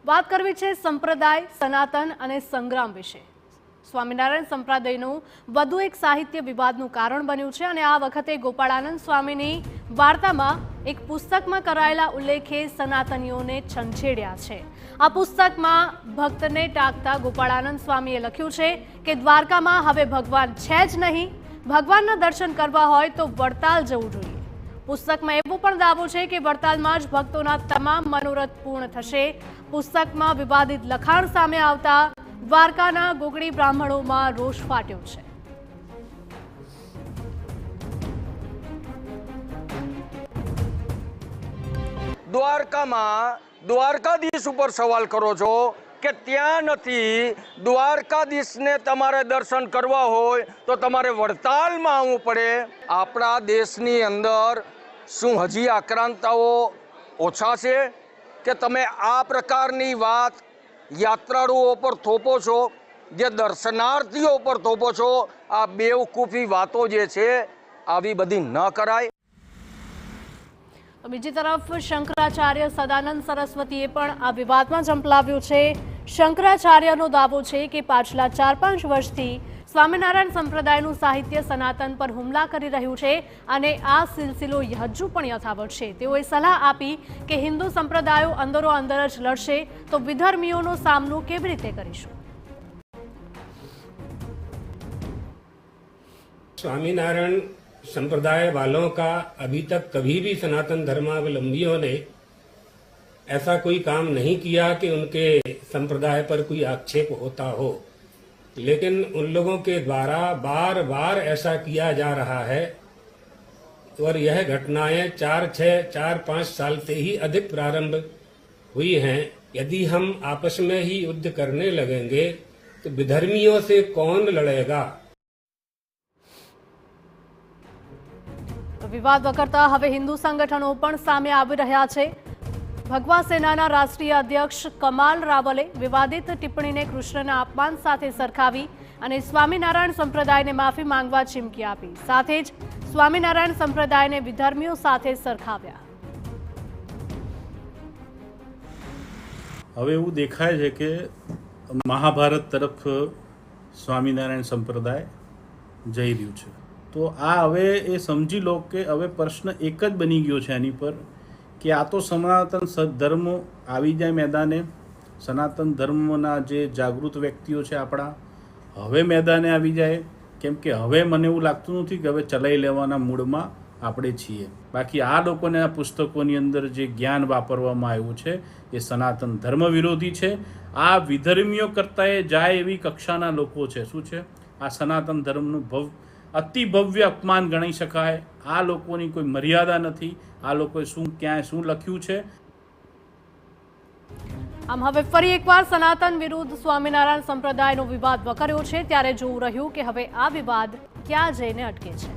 વાત કરવી છે સંપ્રદાય, સનાતન અને સંગ્રામ વિશે। સ્વામિનારાયણ સંપ્રદાયનું વધુ એક સાહિત્ય વિવાદનું કારણ બન્યું છે અને આ વખતે ગોપાળાનંદ સ્વામીની વાર્તામાં એક પુસ્તકમાં કરાયેલા ઉલ્લેખે સનાતનીઓને છંછેડ્યા છે। આ પુસ્તકમાં ભક્તને ટાંકતા ગોપાળાનંદ સ્વામીએ લખ્યું છે કે દ્વારકામાં હવે ભગવાન છે જ નહીં, ભગવાનના દર્શન કરવા હોય તો વડતાલ જવું જોઈએ। પુસ્તકમાં એવો પણ દાવો છે કે વડતાલમાં જ ભક્તોના તમામ મનોરથ પૂર્ણ થશે। પુસ્તકમાં વિવાદિત લખાણ સામે આવતા દ્વારકાના ગોગડી બ્રાહ્મણોમાં રોષ ફાટ્યો છે। દ્વારકામાં દ્વારકાધીશ ઉપર સવાલ કરો છો કે ત્યાં નથી। દ્વારકાધીશને તમારે દર્શન કરવા હોય તો તમારે વડતાલમાં આવવું પડે। આપણા દેશની અંદર શું હજી આક્રાંતાઓ ઓછા છે કે તમે આ પ્રકારની વાત યાત્રાળુઓ પર થોપો છો, જે દર્શનાર્થીઓ પર થોપો છો? આ બેવકૂફી વાતો જે છે આવી બધી ન કરાય। બીજી તરફ શંકરાચાર્ય સદાનંદ સરસ્વતીએ પણ આ વિવાદમાં ઝંપલાવ્યું છે। શંકરાચાર્યનો દાવો છે કે પાછલા 4-5 વર્ષથી સ્વામિનારાયણ સંપ્રદાયનું સાહિત્ય સનાતન પર હુમલા કરી રહ્યું છે અને આ સિલસિલો હજુ પણ યથાવત છે। તેઓએ સલાહ આપી કે હિન્દુ સંપ્રદાયો અંદરો અંદર જ લડશે તો વિધર્મીઓનો સામનો કેવી રીતે કરીશું। स्वामीनारायण संप्रदाय वालों का अभी तक कभी भी सनातन धर्मावलंबियों ने ऐसा कोई काम नहीं किया कि उनके संप्रदाय पर कोई आक्षेप होता हो, लेकिन उन लोगों के द्वारा बार बार ऐसा किया जा रहा है और यह घटनाएं 4-5 साल से ही अधिक प्रारंभ हुई हैं। यदि हम आपस में ही युद्ध करने लगेंगे तो विधर्मियों से कौन लड़ेगा। વિવાદ વકરતા હવે હિન્દુ સંગઠનો પણ સામે આવી રહ્યા છે। ભગવા સેનાના રાષ્ટ્રીય અધ્યક્ષ કમાલ રાવલે વિવાદિત ટિપ્પણીને કૃષ્ણના અપમાન સાથે સરખાવી અને સ્વામિનારાયણ સંપ્રદાયને માફી માંગવા ચીમકી આપી। સાથે જ સ્વામિનારાયણ સંપ્રદાયને વિધર્મીઓ સાથે સરખાવ્યા। હવે એવું દેખાય છે કે મહાભારત તરફ સ્વામિનારાયણ સંપ્રદાય જઈ રહ્યું છે। તો આ હવે એ સમજી લો કે હવે પ્રશ્ન એક જ બની ગયો છે એની પર કે આ તો સનાતન ધર્મ આવી જાય મેદાને। સનાતન ધર્મના જે જાગૃત વ્યક્તિઓ છે આપણા હવે મેદાને આવી જાય, કેમ કે હવે મને એવું લાગતું નથી કે હવે ચલાવી લેવાના મૂડમાં આપણે છીએ। બાકી આ લોકોને આ પુસ્તકોની અંદર જે જ્ઞાન વાપરવામાં આવ્યું છે એ સનાતન ધર્મ વિરોધી છે। આ વિધર્મીઓ કરતાં એ જાય એવી કક્ષાના લોકો છે। શું છે? આ સનાતન ધર્મનું અતિ ભવ્ય અપમાન ગણી શકાય। આ લોકોની કોઈ મર્યાદા નથી। આ લોકોએ ક્યાંય શું લખ્યું છે। આમ હવે ફરી એકવાર સનાતન વિરુદ્ધ સ્વામિનારાયણ સંપ્રદાયનો વિવાદ વકર્યો છે, ત્યારે જોવું રહ્યું કે હવે આ વિવાદ ક્યાં જઈને અટકે છે।